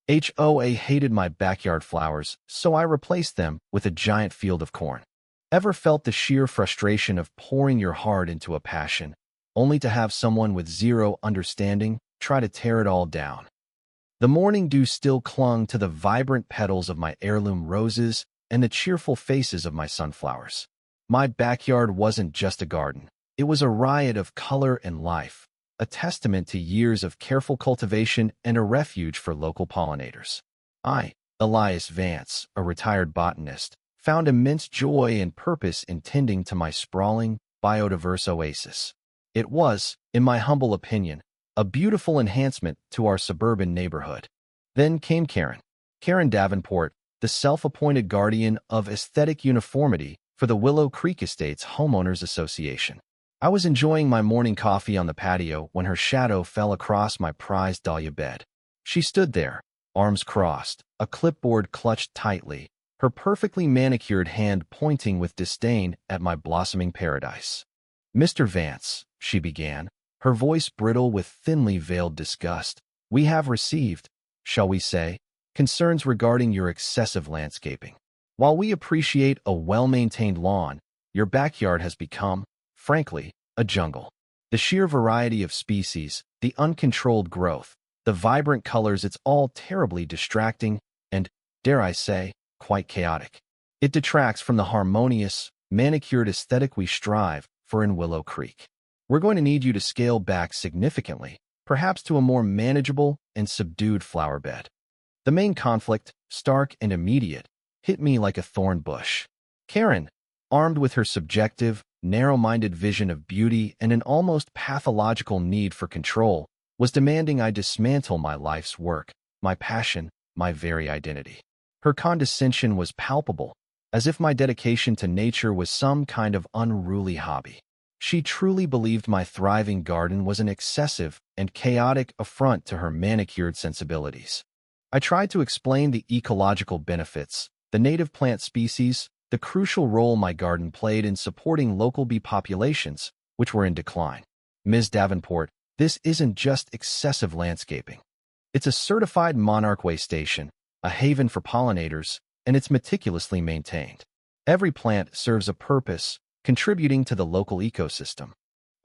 HOA hated my backyard flowers, so I replaced them with a giant field of corn. Ever felt the sheer frustration of pouring your heart into a passion, only to have someone with zero understanding try to tear it all down? The morning dew still clung to the vibrant petals of my heirloom roses and the cheerful faces of my sunflowers. My backyard wasn't just a garden. It was a riot of color and life, a testament to years of careful cultivation and a refuge for local pollinators. I, Elias Vance, a retired botanist, found immense joy and purpose in tending to my sprawling, biodiverse oasis. It was, in my humble opinion, a beautiful enhancement to our suburban neighborhood. Then came Karen. Karen Davenport, the self-appointed guardian of aesthetic uniformity for the Willow Creek Estates Homeowners Association. I was enjoying my morning coffee on the patio when her shadow fell across my prized dahlia bed. She stood there, arms crossed, a clipboard clutched tightly, her perfectly manicured hand pointing with disdain at my blossoming paradise. "Mr. Vance," she began, her voice brittle with thinly veiled disgust, "we have received, shall we say, concerns regarding your excessive landscaping. While we appreciate a well-maintained lawn, your backyard has become, frankly, a jungle. The sheer variety of species, the uncontrolled growth, the vibrant colors, it's all terribly distracting and, dare I say, quite chaotic. It detracts from the harmonious, manicured aesthetic we strive for in Willow Creek. We're going to need you to scale back significantly, perhaps to a more manageable and subdued flower bed." The main conflict, stark and immediate, hit me like a thorn bush. Karen, armed with her subjective, narrow-minded vision of beauty and an almost pathological need for control, was demanding I dismantle my life's work, my passion, my very identity. Her condescension was palpable, as if my dedication to nature was some kind of unruly hobby. She truly believed my thriving garden was an excessive and chaotic affront to her manicured sensibilities. I tried to explain the ecological benefits, the native plant species, the crucial role my garden played in supporting local bee populations, which were in decline. "Ms. Davenport, this isn't just excessive landscaping. It's a certified monarch way station, a haven for pollinators, and it's meticulously maintained. Every plant serves a purpose, contributing to the local ecosystem.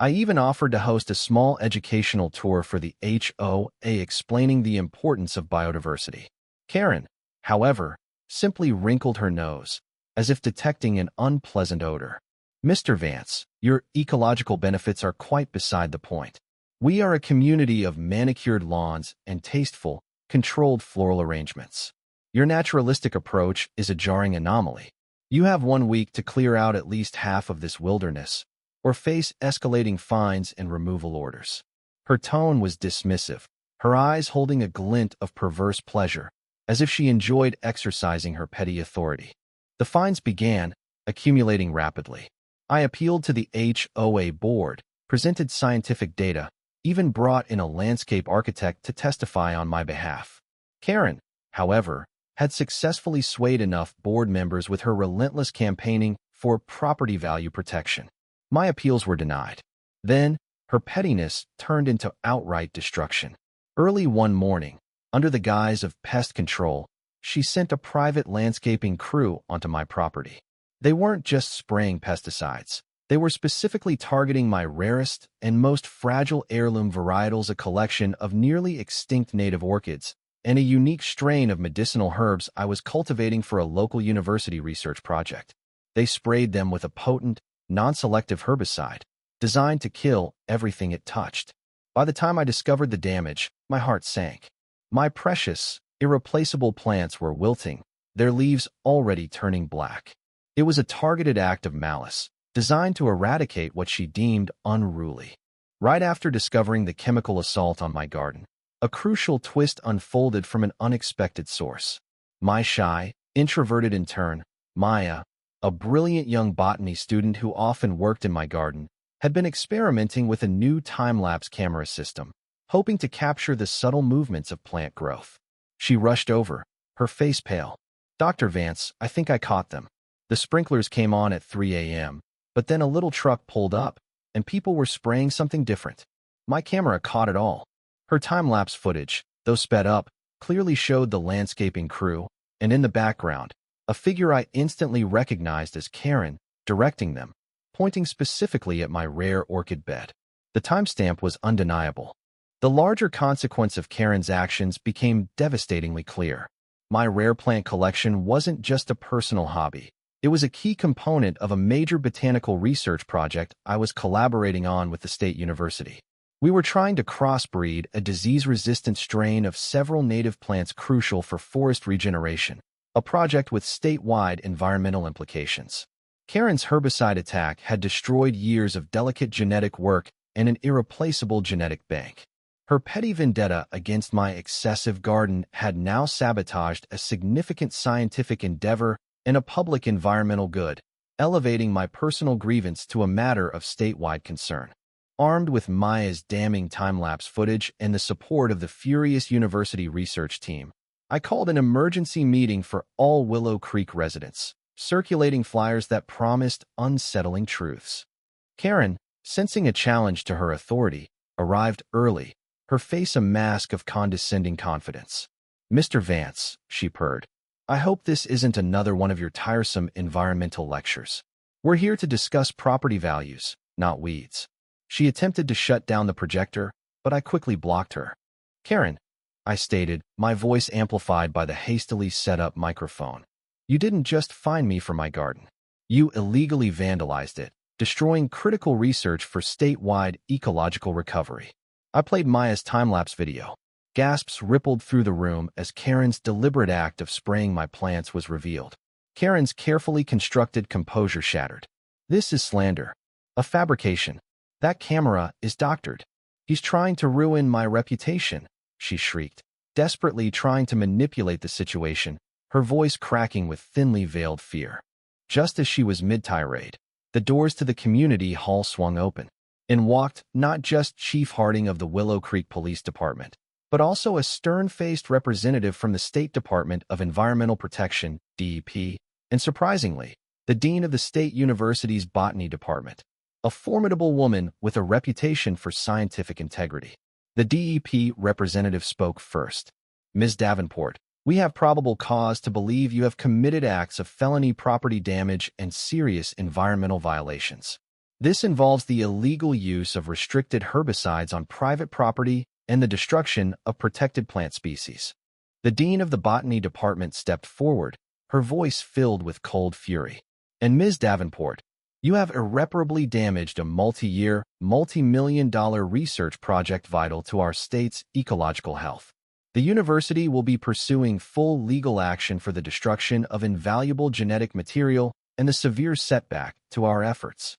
I even offered to host a small educational tour for the HOA explaining the importance of biodiversity." Karen, however, simply wrinkled her nose, as if detecting an unpleasant odor. "Mr. Vance, your ecological benefits are quite beside the point. We are a community of manicured lawns and tasteful, controlled floral arrangements. Your naturalistic approach is a jarring anomaly. You have 1 week to clear out at least half of this wilderness, or face escalating fines and removal orders." Her tone was dismissive, her eyes holding a glint of perverse pleasure, as if she enjoyed exercising her petty authority. The fines began, accumulating rapidly. I appealed to the HOA board, presented scientific data, even brought in a landscape architect to testify on my behalf. Karen, however, had successfully swayed enough board members with her relentless campaigning for property value protection. My appeals were denied. Then, her pettiness turned into outright destruction. Early one morning, under the guise of pest control, she sent a private landscaping crew onto my property. They weren't just spraying pesticides. They were specifically targeting my rarest and most fragile heirloom varietals, a collection of nearly extinct native orchids, and a unique strain of medicinal herbs I was cultivating for a local university research project. They sprayed them with a potent, non-selective herbicide, designed to kill everything it touched. By the time I discovered the damage, my heart sank. My precious, irreplaceable plants were wilting, their leaves already turning black. It was a targeted act of malice, designed to eradicate what she deemed unruly. Right after discovering the chemical assault on my garden, a crucial twist unfolded from an unexpected source. My shy, introverted intern, Maya, a brilliant young botany student who often worked in my garden, had been experimenting with a new time-lapse camera system, hoping to capture the subtle movements of plant growth. She rushed over, her face pale. "Dr. Vance, I think I caught them. The sprinklers came on at 3 a.m., but then a little truck pulled up, and people were spraying something different. My camera caught it all." Her time-lapse footage, though sped up, clearly showed the landscaping crew, and in the background, a figure I instantly recognized as Karen, directing them, pointing specifically at my rare orchid bed. The timestamp was undeniable. The larger consequence of Karen's actions became devastatingly clear. My rare plant collection wasn't just a personal hobby. It was a key component of a major botanical research project I was collaborating on with the state university. We were trying to crossbreed a disease-resistant strain of several native plants crucial for forest regeneration, a project with statewide environmental implications. Karen's herbicide attack had destroyed years of delicate genetic work and an irreplaceable genetic bank. Her petty vendetta against my excessive garden had now sabotaged a significant scientific endeavor and a public environmental good, elevating my personal grievance to a matter of statewide concern. Armed with Maya's damning time-lapse footage and the support of the furious university research team, I called an emergency meeting for all Willow Creek residents, circulating flyers that promised unsettling truths. Karen, sensing a challenge to her authority, arrived early, her face a mask of condescending confidence. "Mr. Vance," she purred, "I hope this isn't another one of your tiresome environmental lectures. We're here to discuss property values, not weeds." She attempted to shut down the projector, but I quickly blocked her. "Karen," I stated, my voice amplified by the hastily set-up microphone, "you didn't just find me for my garden. You illegally vandalized it, destroying critical research for statewide ecological recovery." I played Maya's time-lapse video. Gasps rippled through the room as Karen's deliberate act of spraying my plants was revealed. Karen's carefully constructed composure shattered. "This is slander. A fabrication. That camera is doctored. He's trying to ruin my reputation," she shrieked, desperately trying to manipulate the situation, her voice cracking with thinly veiled fear. Just as she was mid-tirade, the doors to the community hall swung open, and walked not just Chief Harding of the Willow Creek Police Department, but also a stern-faced representative from the State Department of Environmental Protection, DEP, and surprisingly, the dean of the state university's botany department, a formidable woman with a reputation for scientific integrity. The DEP representative spoke first. "Ms. Davenport, we have probable cause to believe you have committed acts of felony property damage and serious environmental violations. This involves the illegal use of restricted herbicides on private property and the destruction of protected plant species." The dean of the botany department stepped forward, her voice filled with cold fury. "And Ms. Davenport, you have irreparably damaged a multi-year, multi-million-dollar research project vital to our state's ecological health. The university will be pursuing full legal action for the destruction of invaluable genetic material and the severe setback to our efforts."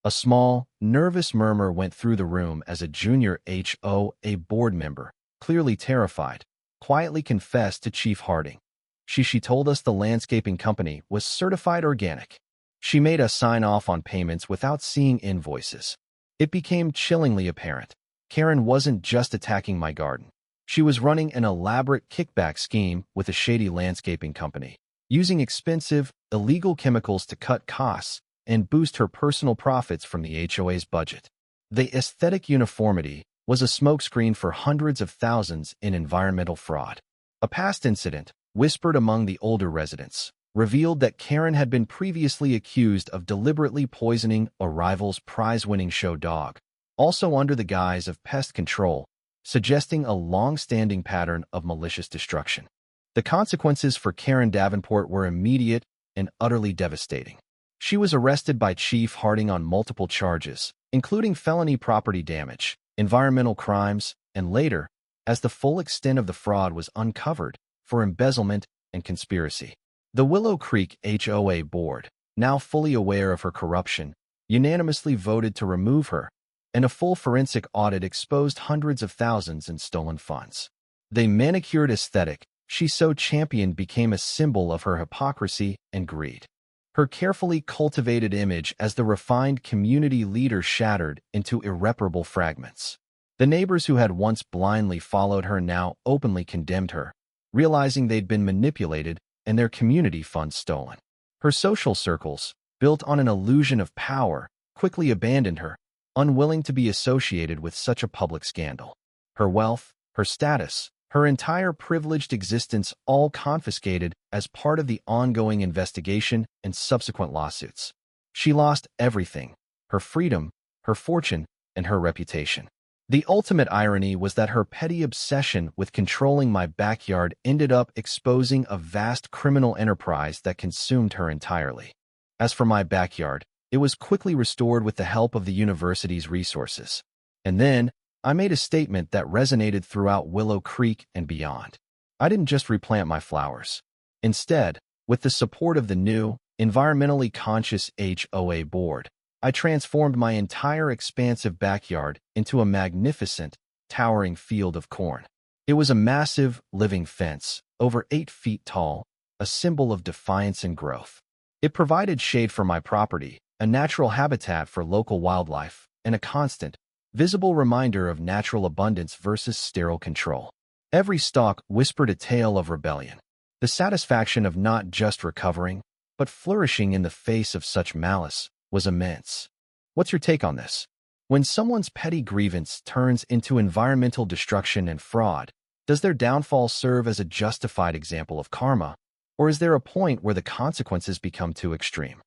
A small, nervous murmur went through the room as a junior HOA board member, clearly terrified, quietly confessed to Chief Harding. She told us the landscaping company was certified organic. She made us sign off on payments without seeing invoices. It became chillingly apparent. Karen wasn't just attacking my garden. She was running an elaborate kickback scheme with a shady landscaping company, using expensive, illegal chemicals to cut costs and boost her personal profits from the HOA's budget. The aesthetic uniformity was a smokescreen for hundreds of thousands in environmental fraud. A past incident, whispered among the older residents, revealed that Karen had been previously accused of deliberately poisoning a rival's prize-winning show dog, also under the guise of pest control, suggesting a long-standing pattern of malicious destruction. The consequences for Karen Davenport were immediate and utterly devastating. She was arrested by Chief Harding on multiple charges, including felony property damage, environmental crimes, and later, as the full extent of the fraud was uncovered, for embezzlement and conspiracy. The Willow Creek HOA board, now fully aware of her corruption, unanimously voted to remove her, and a full forensic audit exposed hundreds of thousands in stolen funds. The manicured aesthetic she so championed became a symbol of her hypocrisy and greed. Her carefully cultivated image as the refined community leader shattered into irreparable fragments. The neighbors who had once blindly followed her now openly condemned her, realizing they'd been manipulated and their community funds stolen. Her social circles, built on an illusion of power, quickly abandoned her, unwilling to be associated with such a public scandal. Her wealth, her status, Her entire privileged existence all confiscated as part of the ongoing investigation and subsequent lawsuits. She lost everything: her freedom, her fortune, and her reputation. The ultimate irony was that her petty obsession with controlling my backyard ended up exposing a vast criminal enterprise that consumed her entirely. As for my backyard, it was quickly restored with the help of the university's resources. And then, I made a statement that resonated throughout Willow Creek and beyond. I didn't just replant my flowers. Instead, with the support of the new, environmentally conscious HOA board, I transformed my entire expansive backyard into a magnificent, towering field of corn. It was a massive, living fence, over 8 feet tall, a symbol of defiance and growth. It provided shade for my property, a natural habitat for local wildlife, and a constant, visible reminder of natural abundance versus sterile control. Every stalk whispered a tale of rebellion, the satisfaction of not just recovering, but flourishing in the face of such malice was immense. What's your take on this? When someone's petty grievance turns into environmental destruction and fraud, does their downfall serve as a justified example of karma, or is there a point where the consequences become too extreme?